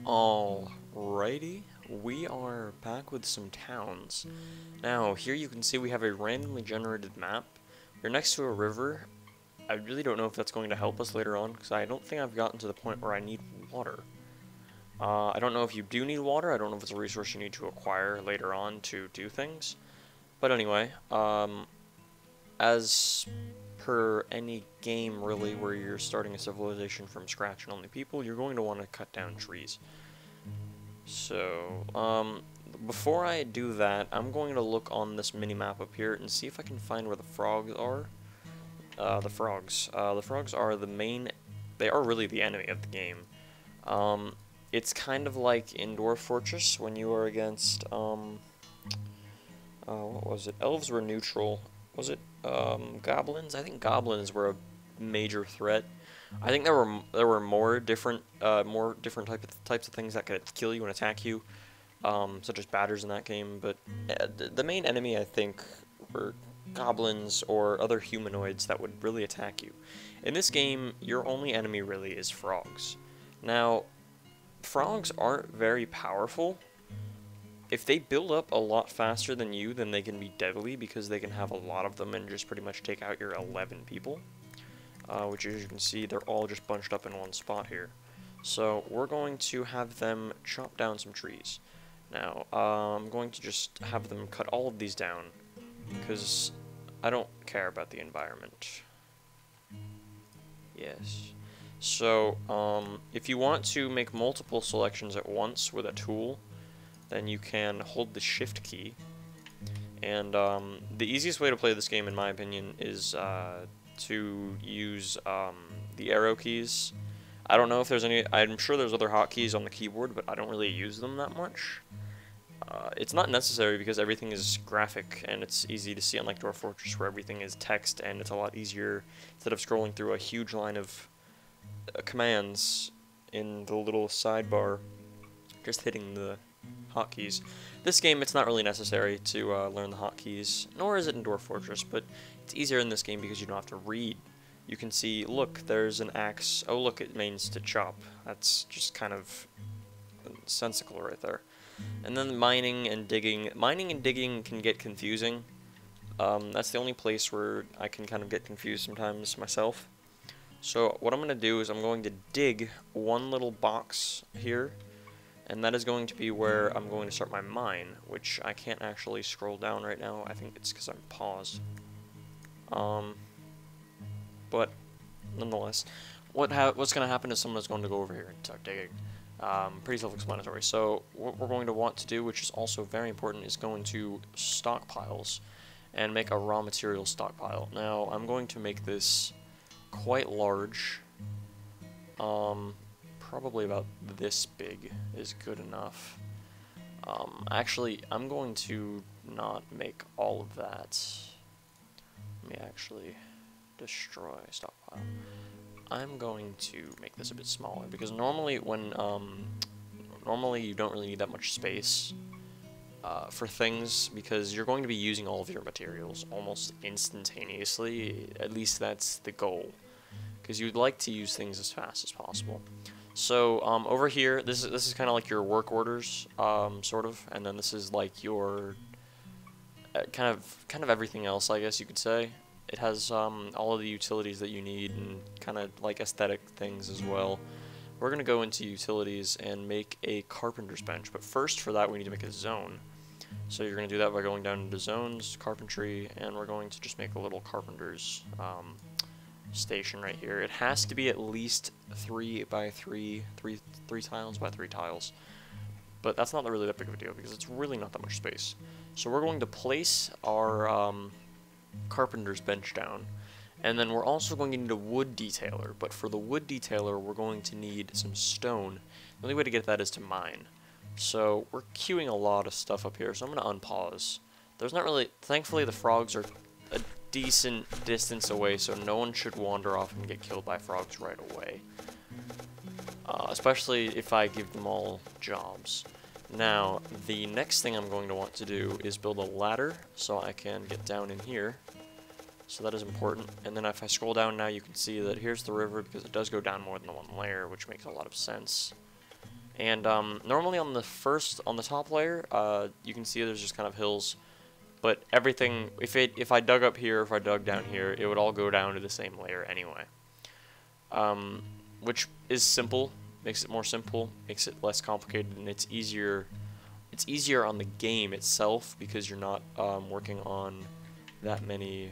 Alrighty, we are back with some towns. Now, here you can see we have a randomly generated map. We're next to a river. I really don't know if that's going to help us later on, because I don't think I've gotten to the point where I need water. I don't know if you do need water. I don't know if it's a resource you need to acquire later on to do things. But anyway, as per any game, really, where you're starting a civilization from scratch and only people, you're going to want to cut down trees. So, before I do that, I'm going to look on this mini-map up here and see if I can find where the frogs are. The frogs are the main, they are really the enemy of the game. It's kind of like in Dwarf Fortress when you are against, what was it? Elves were neutral. Was it, goblins? I think goblins were a major threat. I think there were more different types of things that could kill you and attack you, such as batters in that game. But the main enemy, I think, were goblins or other humanoids that would really attack you. In this game, your only enemy really is frogs. Now, frogs aren't very powerful. If they build up a lot faster than you, then they can be deadly because they can have a lot of them and just pretty much take out your 11 people. Which, as you can see, they're all just bunched up in one spot here. So we're going to have them chop down some trees. Now, I'm going to just have them cut all of these down, because I don't care about the environment. Yes. So, if you want to make multiple selections at once with a tool, then you can hold the shift key. And the easiest way to play this game, in my opinion, is to use the arrow keys. I don't know if there's any, I'm sure there's other hotkeys on the keyboard, but I don't really use them that much. It's not necessary because everything is graphic and it's easy to see, unlike Dwarf Fortress where everything is text, and it's a lot easier instead of scrolling through a huge line of commands in the little sidebar, just hitting the hotkeys. This game, it's not really necessary to learn the hotkeys, nor is it in Dwarf Fortress, but it's easier in this game because you don't have to read. You can see, look, there's an axe. Oh, look, it means to chop. That's just kind of sensical right there. And then mining and digging. Mining and digging can get confusing. That's the only place where I can kind of get confused sometimes myself. So what I'm going to do is I'm going to dig one little box here, and that is going to be where I'm going to start my mine, which I can't actually scroll down right now. I think it's because I'm paused. But nonetheless, what's going to happen is someone is going to go over here and start digging. Pretty self-explanatory. So what we're going to want to do, which is also very important, is go into stockpiles and make a raw material stockpile. Now, I'm going to make this quite large. Probably about this big is good enough. Actually, I'm going to not make all of that. Let me actually destroy stockpile. I'm going to make this a bit smaller, because normally when, normally you don't really need that much space for things, because you're going to be using all of your materials almost instantaneously. At least that's the goal, because you'd like to use things as fast as possible. So over here, this is kind of like your work orders, sort of, and then this is like your kind of everything else, I guess you could say. It has all of the utilities that you need and kind of like aesthetic things as well. We're going to go into utilities and make a carpenter's bench, but first for that we need to make a zone. So you're going to do that by going down into zones, carpentry, and we're going to just make a little carpenter's station right here. It has to be at least 3 by 3 tiles by 3 tiles. But that's not really that big of a deal because it's really not that much space. So we're going to place our carpenter's bench down, and then we're also going to need a wood detailer, but for the wood detailer we're going to need some stone. The only way to get that is to mine. So we're queuing a lot of stuff up here, so I'm going to unpause. There's not really, thankfully the frogs are a decent distance away, so no one should wander off and get killed by frogs right away. Especially if I give them all jobs. Now, the next thing I'm going to want to do is build a ladder so I can get down in here. So that is important. And then if I scroll down now, you can see that here's the river, because it does go down more than one layer, which makes a lot of sense. And normally on the top layer, you can see there's just kind of hills. But everything, if I dug up here, if I dug down here, it would all go down to the same layer anyway. Which is simple, makes it more simple, makes it less complicated, and it's easier. It's easier on the game itself because you're not working on that many.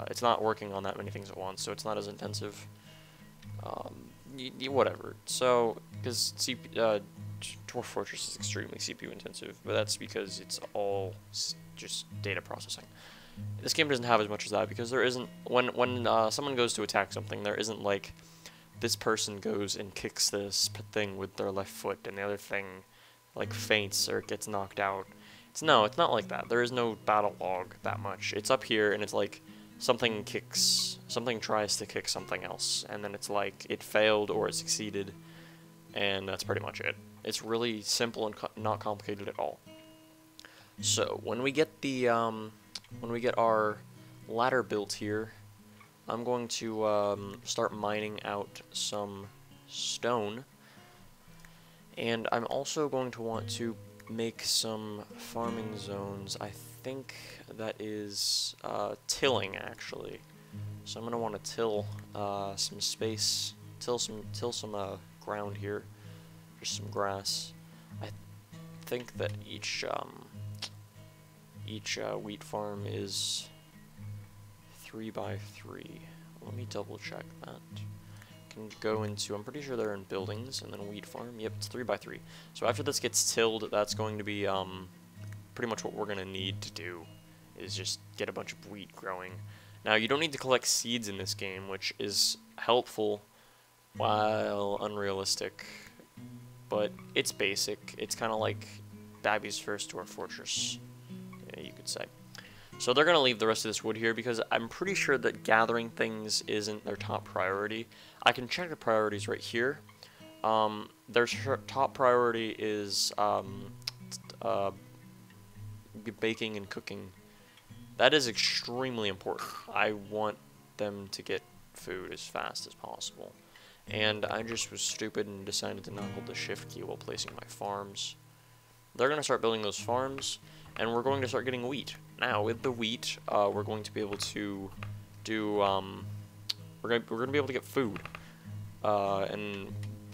It's not working on that many things at once, so it's not as intensive. Whatever. So, because Dwarf Fortress is extremely CPU intensive, but that's because it's all just data processing. This game doesn't have as much as that because there isn't, when someone goes to attack something, there isn't like this person goes and kicks this thing with their left foot and the other thing like faints or gets knocked out. It's not like that. There is no battle log that much. It's up here and it's like something tries to kick something else, and then it's like it failed or it succeeded, and that's pretty much it. It's really simple and not complicated at all. So when we get our ladder built here, I'm going to start mining out some stone, and I'm also going to want to make some farming zones. I think that is tilling actually. So I'm gonna want to till some space, till some ground here, just some grass. I think that each wheat farm is 3 by 3. Let me double check that. Can go into, I'm pretty sure they're in buildings, and then wheat farm. Yep, it's 3 by 3. So after this gets tilled, that's going to be pretty much what we're gonna need to do, is just get a bunch of wheat growing. Now you don't need to collect seeds in this game, which is helpful while unrealistic, but it's basic. It's kind of like Babby's first Dwarf Fortress, you could say. So they're going to leave the rest of this wood here because I'm pretty sure that gathering things isn't their top priority. I can check the priorities right here. Their top priority is baking and cooking. That is extremely important. I want them to get food as fast as possible. And I just was stupid and decided to not hold the shift key while placing my farms. They're going to start building those farms, and we're going to start getting wheat. Now, with the wheat, we're going to be able to do, we're going to be able to get food. And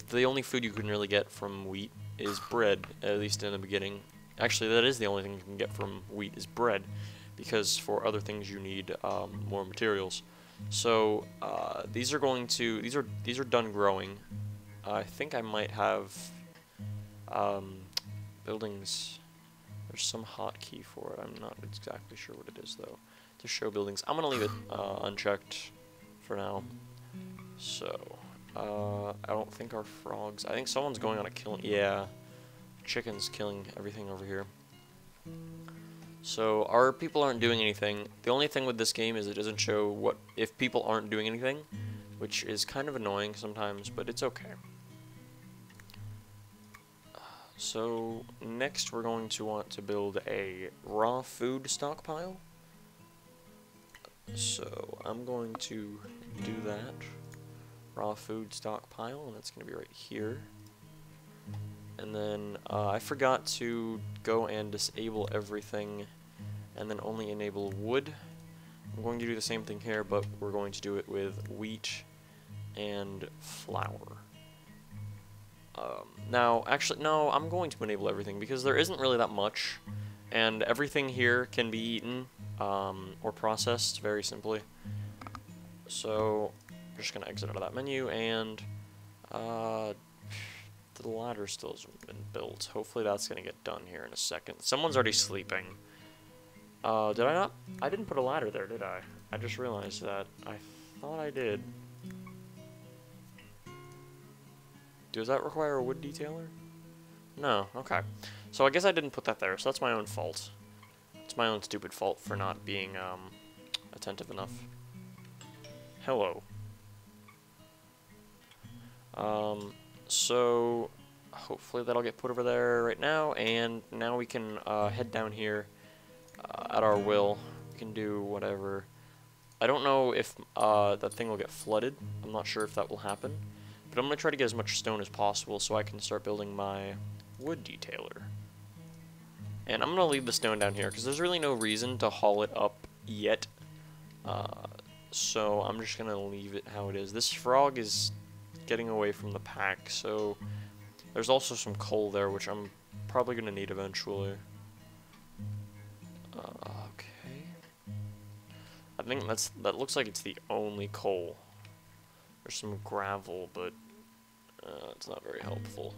the only food you can really get from wheat is bread, at least in the beginning. Actually, that is the only thing you can get from wheat is bread, because for other things you need more materials. So these are done growing. I think I might have buildings. There's some hotkey for it. I'm not exactly sure what it is though. To show buildings, I'm gonna leave it unchecked for now. So I don't think our frogs. I think someone's going on a killing. Yeah, chicken's killing everything over here. So our people aren't doing anything. The only thing with this game is it doesn't show what if people aren't doing anything, which is kind of annoying sometimes, but it's okay. So next we're going to want to build a raw food stockpile. So I'm going to do that. Raw food stockpile, and that's going to be right here. And then I forgot to go and disable everything and then only enable wood. I'm going to do the same thing here, but we're going to do it with wheat and flour. Now, actually, no, I'm going to enable everything because there isn't really that much, and everything here can be eaten or processed very simply. So I'm just going to exit out of that menu, and the ladder still hasn't been built. Hopefully that's going to get done here in a second. Someone's already sleeping. Did I not? I didn't put a ladder there, did I? I just realized that. I thought I did. Does that require a wood detailer? No, okay. So I guess I didn't put that there, so that's my own fault. It's my own stupid fault for not being attentive enough. Hello. So hopefully that'll get put over there right now, and now we can head down here at our will. We can do whatever. I don't know if that thing will get flooded. I'm not sure if that will happen. But I'm going to try to get as much stone as possible so I can start building my wood detailer. And I'm going to leave the stone down here because there's really no reason to haul it up yet. So I'm just going to leave it how it is. This frog is getting away from the pack, so there's also some coal there, which I'm probably going to need eventually. Okay. I think that looks like it's the only coal. There's some gravel, but it's not very helpful.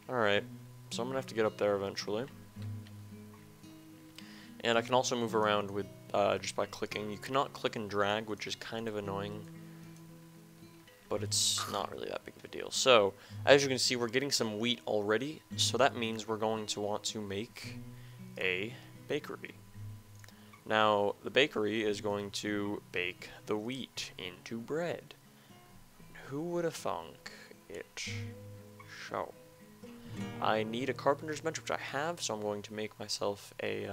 Alright, so I'm going to have to get up there eventually. And I can also move around with just by clicking. You cannot click and drag, which is kind of annoying, but it's not really that big of a deal. So, as you can see, we're getting some wheat already, so that means we're going to want to make a bakery. Now, the bakery is going to bake the wheat into bread. Who would have thunk it? So, I need a carpenter's bench, which I have, so I'm going to make myself a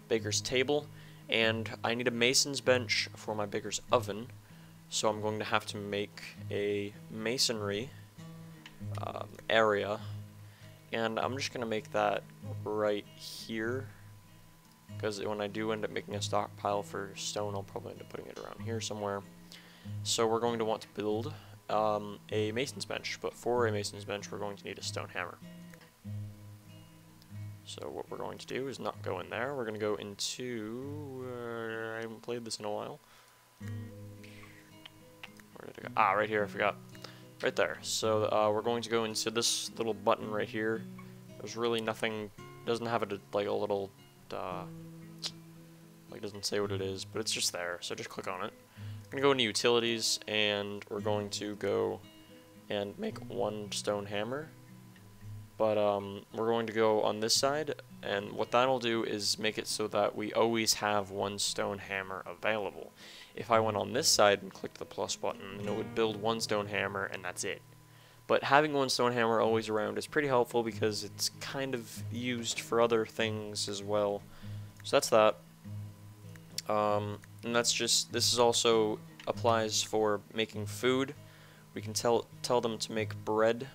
baker's table, and I need a mason's bench for my baker's oven, so I'm going to have to make a masonry area, and I'm just going to make that right here, because when I do end up making a stockpile for stone, I'll probably end up putting it around here somewhere. So we're going to want to build a mason's bench, but for a mason's bench we're going to need a stone hammer. So what we're going to do is not go in there, we're going to go into, I haven't played this in a while. Where did it go? Ah, right here, I forgot. Right there. So we're going to go into this little button right here. There's really nothing, doesn't have like a little, like doesn't say what it is, but it's just there, so just click on it. We're going to go into utilities, and we're going to go and make one stone hammer. But we're going to go on this side, and what that'll do is make it so that we always have one stone hammer available. If I went on this side and clicked the plus button, then it would build one stone hammer, and that's it. But having one stone hammer always around is pretty helpful because it's kind of used for other things as well. So that's that. And that's just, this is also applies for making food. We can tell them to make bread,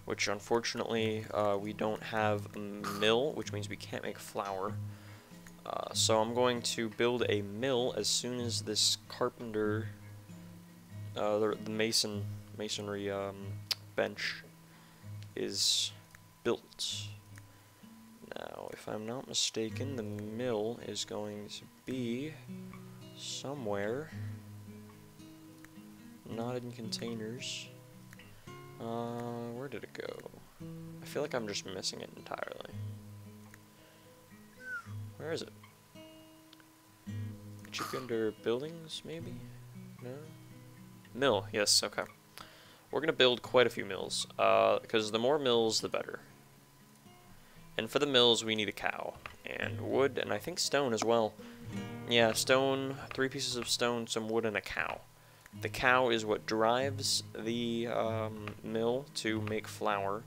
which unfortunately we don't have a mill, which means we can't make flour. So I'm going to build a mill as soon as this carpenter, the masonry bench is built. Now, if I'm not mistaken, the mill is going to be somewhere, not in containers. Where did it go? I feel like I'm just missing it entirely. Where is it? Chicken under buildings, maybe? No? Mill, yes, okay. We're gonna build quite a few mills, because the more mills, the better. And for the mills, we need a cow, and wood, and I think stone as well. Yeah, stone, 3 pieces of stone, some wood, and a cow. The cow is what drives the mill to make flour,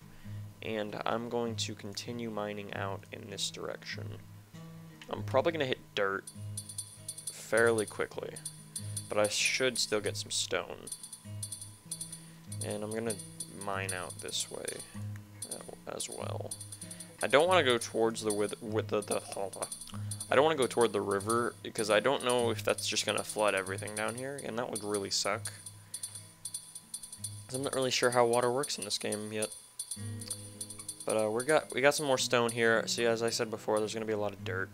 and I'm going to continue mining out in this direction. I'm probably going to hit dirt fairly quickly, but I should still get some stone. And I'm going to mine out this way as well. I don't want to go towards the I don't want to go toward the river because I don't know if that's just going to flood everything down here, and that would really suck. I'm not really sure how water works in this game yet. But we got some more stone here. See, as I said before, there's going to be a lot of dirt,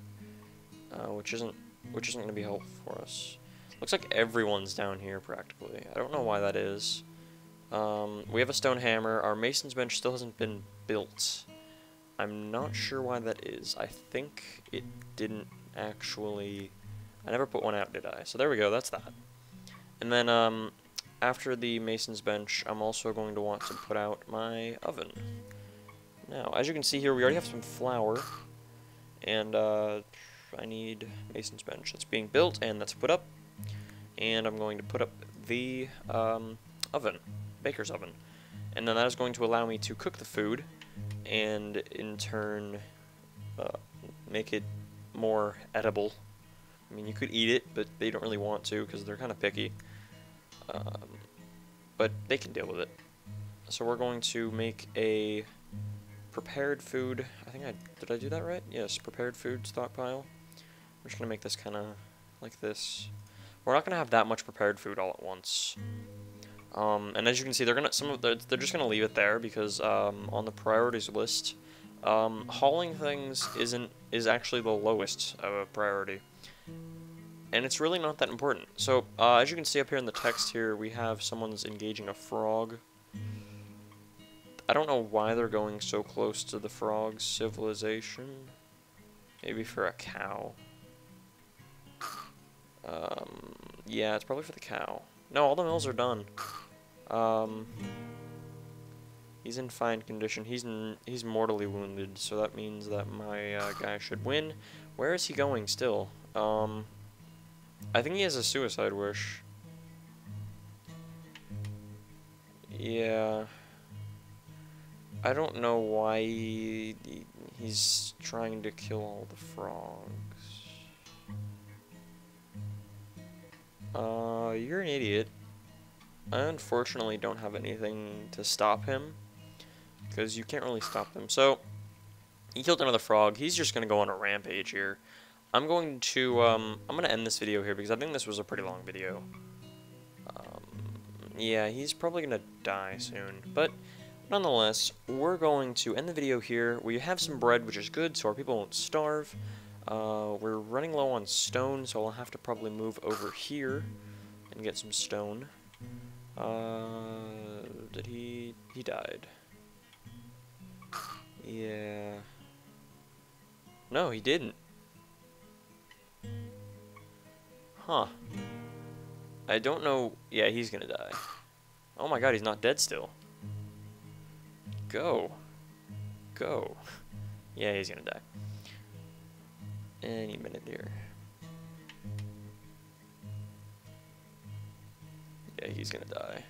which isn't going to be helpful for us. Looks like everyone's down here practically. I don't know why that is. We have a stone hammer. Our mason's bench still hasn't been built. I'm not sure why that is. I think it didn't actually... I never put one out, did I? So there we go, that's that. And then, after the mason's bench, I'm also going to want to put out my oven. Now, as you can see here, we already have some flour. And, I need mason's bench. That's being built, and that's put up. And I'm going to put up the, oven. Baker's oven. And then that is going to allow me to cook the food, and in turn make it more edible. I mean, you could eat it, but they don't really want to because they're kind of picky. but they can deal with it. So we're going to make a prepared food. Did I do that right? Yes, prepared food stockpile. We're just gonna make this kind of like this. We're not gonna have that much prepared food all at once. And as you can see, they're just gonna leave it there because on the priorities list, hauling things is actually the lowest of a priority, and it's really not that important. So as you can see up here in the text here, we have someone's engaging a frog. I don't know why they're going so close to the frog's civilization. Maybe for a cow. Yeah, it's probably for the cow. No, all the mills are done. He's in fine condition. He's mortally wounded, so that means that my guy should win. Where is he going still? I think he has a suicide wish. Yeah. I don't know why he's trying to kill all the frogs. You're an idiot. I unfortunately don't have anything to stop him, because you can't really stop them. So, he killed another frog. He's just going to go on a rampage here. I'm going to end this video here, because I think this was a pretty long video. Yeah, he's probably going to die soon, but nonetheless, we're going to end the video here. We have some bread, which is good, so our people won't starve. We're running low on stone, so I'll have to probably move over here and get some stone. He died. Yeah. No, he didn't. Huh. I don't know. Yeah, he's gonna die. Oh my god, he's not dead still. Go. Go. Yeah, he's gonna die. Any minute here. Yeah, he's gonna die.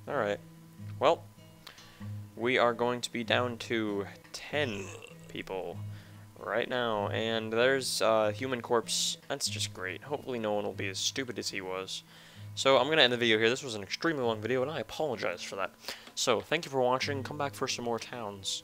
Alright. Well, we are going to be down to 10 people right now, and there's human corpse. That's just great. Hopefully no one will be as stupid as he was. So I'm going to end the video here. This was an extremely long video, and I apologize for that. So, thank you for watching. Come back for some more towns.